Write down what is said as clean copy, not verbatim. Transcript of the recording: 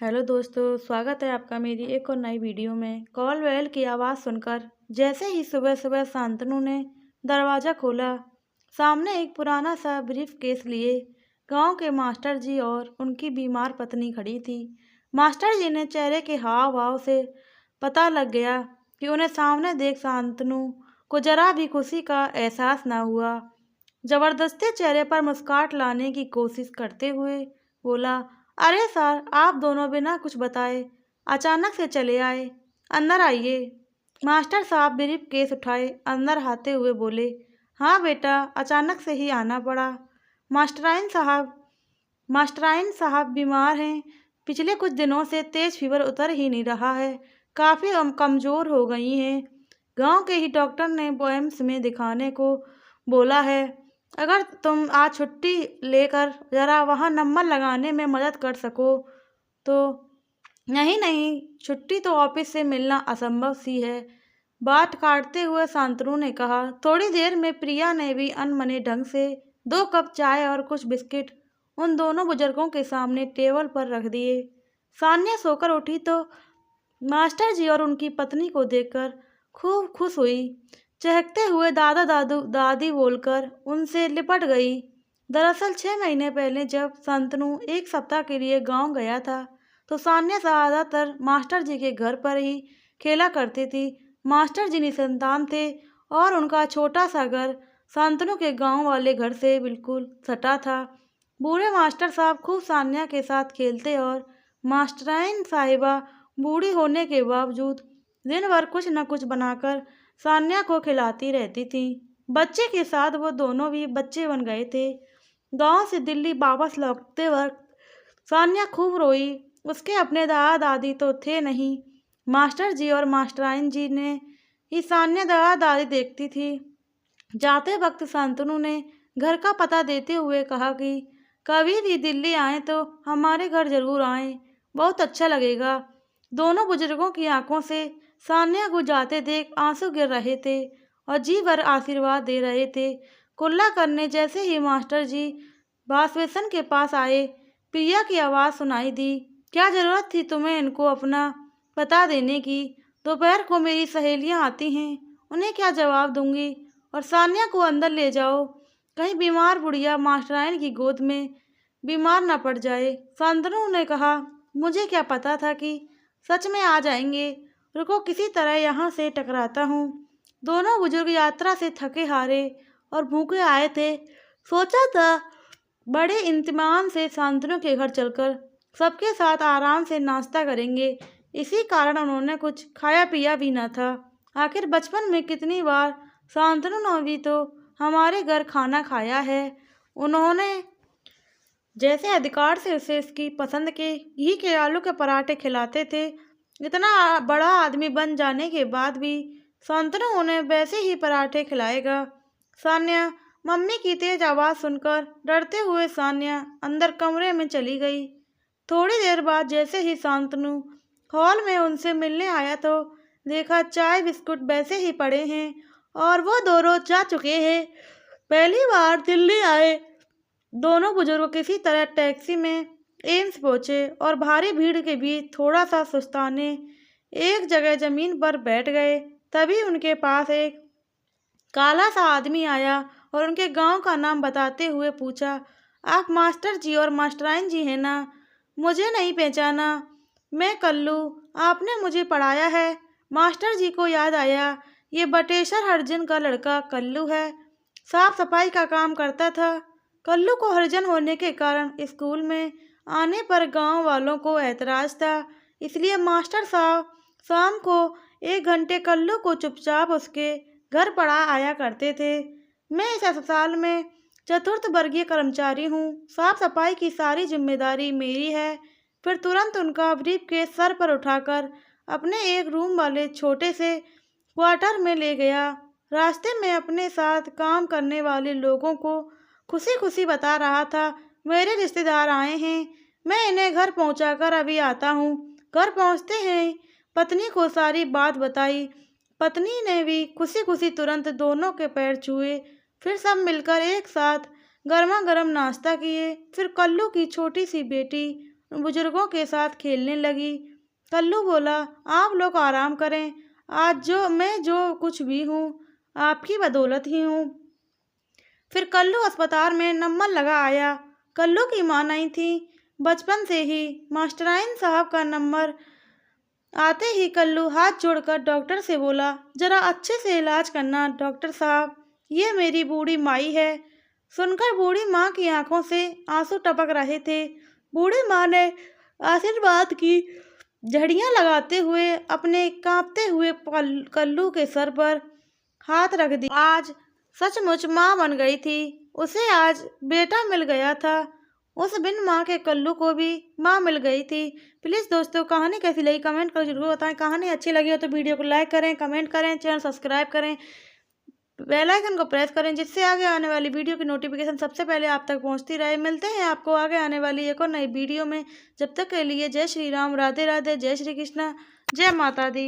Hello दोस्तों, स्वागत है आपका मेरी एक और नई वीडियो में। कॉल बेल की आवाज़ सुनकर जैसे ही सुबह सुबह शांतनु ने दरवाज़ा खोला, सामने एक पुराना सा ब्रीफ केस लिए गांव के मास्टर जी और उनकी बीमार पत्नी खड़ी थी। मास्टर जी ने चेहरे के हाव भाव से पता लग गया कि उन्हें सामने देख शांतनु को जरा भी खुशी का एहसास न हुआ। जबरदस्ती चेहरे पर मुस्कुराहट लाने की कोशिश करते हुए बोला, अरे सर, आप दोनों बिना कुछ बताए अचानक से चले आए। अंदर आइए। मास्टर साहब ब्रीफ केस उठाए अंदर आते हुए बोले, हाँ बेटा, अचानक से ही आना पड़ा। मास्टराइन साहब बीमार हैं। पिछले कुछ दिनों से तेज फीवर उतर ही नहीं रहा है। काफ़ी कमज़ोर हो गई हैं। गांव के ही डॉक्टर ने एम्स में दिखाने को बोला है। अगर तुम आज छुट्टी लेकर ज़रा वहाँ नंबर लगाने में मदद कर सको तो। नहीं नहीं, छुट्टी तो ऑफिस से मिलना असंभव सी है। बात काटते हुए शांतनु ने कहा। थोड़ी देर में प्रिया ने भी अनमने ढंग से 2 कप चाय और कुछ बिस्किट उन दोनों बुजुर्गों के सामने टेबल पर रख दिए। सान्या सोकर उठी तो मास्टर जी और उनकी पत्नी को देखकर खूब खुश हुई। चहकते हुए दादा दादी बोलकर उनसे लिपट गई। दरअसल 6 महीने पहले जब शांतनु एक सप्ताह के लिए गांव गया था तो सान्या ज़्यादातर मास्टर जी के घर पर ही खेला करती थी। मास्टर जी निसंतान थे और उनका छोटा सा घर शांतनु के गांव वाले घर से बिल्कुल सटा था। बूढ़े मास्टर साहब खूब सान्या के साथ खेलते और मास्टराइन साहिबा बूढ़ी होने के बावजूद दिन भर कुछ न कुछ बनाकर सान्या को खिलाती रहती थी। बच्चे के साथ वो दोनों भी बच्चे बन गए थे। गांव से दिल्ली वापस लौटते वक्त सान्या खूब रोई। उसके अपने दादा दादी तो थे नहीं। मास्टर जी और मास्टराइन जी ने ही सान्या दादा दादी देखती थी। जाते वक्त शांतनु ने घर का पता देते हुए कहा कि कभी भी दिल्ली आए तो हमारे घर जरूर आएं, बहुत अच्छा लगेगा। दोनों बुजुर्गों की आंखों से सान्या को जाते देख आंसू गिर रहे थे और जी भर आशीर्वाद दे रहे थे। कुल्ला करने जैसे ही मास्टर जी वाशबेसिन के पास आए, प्रिया की आवाज़ सुनाई दी। क्या ज़रूरत थी तुम्हें इनको अपना पता देने की? दोपहर को मेरी सहेलियां आती हैं, उन्हें क्या जवाब दूंगी? और सान्या को अंदर ले जाओ, कहीं बीमार बुढ़िया मास्टराइन की गोद में बीमार न पड़ जाए। शांतनु ने कहा, मुझे क्या पता था कि सच में आ जाएंगे। रुको, किसी तरह यहाँ से टकराता हूँ। दोनों बुजुर्ग यात्रा से थके हारे और भूखे आए थे। सोचा था बड़े इंतमान से शांतनु के घर चलकर सबके साथ आराम से नाश्ता करेंगे। इसी कारण उन्होंने कुछ खाया पिया भी न था। आखिर बचपन में कितनी बार शांतनु ने भी तो हमारे घर खाना खाया है। उन्होंने जैसे अधिकार से उसे उसकी पसंद के घी के आलू के पराठे खिलाते थे। इतना बड़ा आदमी बन जाने के बाद भी शांतनु उन्हें वैसे ही पराठे खिलाएगा। सान्या, मम्मी की तेज आवाज़ सुनकर डरते हुए सान्या अंदर कमरे में चली गई। थोड़ी देर बाद जैसे ही शांतनु हॉल में उनसे मिलने आया तो देखा चाय बिस्कुट वैसे ही पड़े हैं और वो दोनों जा चुके हैं। पहली बार दिल्ली आए दोनों बुजुर्ग किसी तरह टैक्सी में एम्स पहुंचे और भारी भीड़ के बीच थोड़ा सा सुस्ताने एक जगह जमीन पर बैठ गए। तभी उनके पास एक काला सा आदमी आया और उनके गांव का नाम बताते हुए पूछा, आप मास्टर जी और मास्टराइन जी हैं ना? मुझे नहीं पहचाना? मैं कल्लू, आपने मुझे पढ़ाया है। मास्टर जी को याद आया, ये बटेश्वर हरिजन का लड़का कल्लू है, साफ सफाई का काम करता था। कल्लू को हरिजन होने के कारण स्कूल में आने पर गांव वालों को ऐतराज था, इसलिए मास्टर साहब शाम को 1 घंटे कल्लू को चुपचाप उसके घर पढ़ा आया करते थे। मैं इस अस्पताल में चतुर्थ वर्गीय कर्मचारी हूँ। साफ सफाई की सारी जिम्मेदारी मेरी है। फिर तुरंत उनका ब्रीफ केस सर पर उठाकर अपने एक रूम वाले छोटे से क्वार्टर में ले गया। रास्ते में अपने साथ काम करने वाले लोगों को खुशी खुशी बता रहा था, मेरे रिश्तेदार आए हैं, मैं इन्हें घर पहुंचाकर अभी आता हूँ। घर पहुंचते हैं पत्नी को सारी बात बताई। पत्नी ने भी खुशी खुशी तुरंत दोनों के पैर छुए। फिर सब मिलकर एक साथ गर्मा गर्म नाश्ता किए। फिर कल्लू की छोटी सी बेटी बुजुर्गों के साथ खेलने लगी। कल्लू बोला, आप लोग आराम करें, आज जो कुछ भी हूँ आपकी बदौलत ही हूँ। फिर कल्लू अस्पताल में नंबर लगा आया। कल्लू की माँ नहीं थी। बचपन से ही मास्टराइन साहब का नंबर आते ही कल्लू हाथ जोड़कर डॉक्टर से बोला, जरा अच्छे से इलाज करना डॉक्टर साहब, ये मेरी बूढ़ी माई है। सुनकर बूढ़ी माँ की आंखों से आंसू टपक रहे थे। बूढ़ी माँ ने आशीर्वाद की झड़ियाँ लगाते हुए अपने कांपते हुए कल्लू के सर पर हाथ रख दिया। आज सचमुच माँ बन गई थी। उसे आज बेटा मिल गया था। उस बिन माँ के कल्लू को भी माँ मिल गई थी। प्लीज़ दोस्तों, कहानी कैसी लगी कमेंट कर जरूर बताएं। कहानी अच्छी लगी हो तो वीडियो को लाइक करें, कमेंट करें, चैनल सब्सक्राइब करें, बेल आइकन को प्रेस करें, जिससे आगे आने वाली वीडियो की नोटिफिकेशन सबसे पहले आप तक पहुंचती रहे। मिलते हैं आपको आगे आने वाली एक और नई वीडियो में। जब तक के लिए जय श्री राम, राधे राधे, जय श्री कृष्णा, जय माता दी।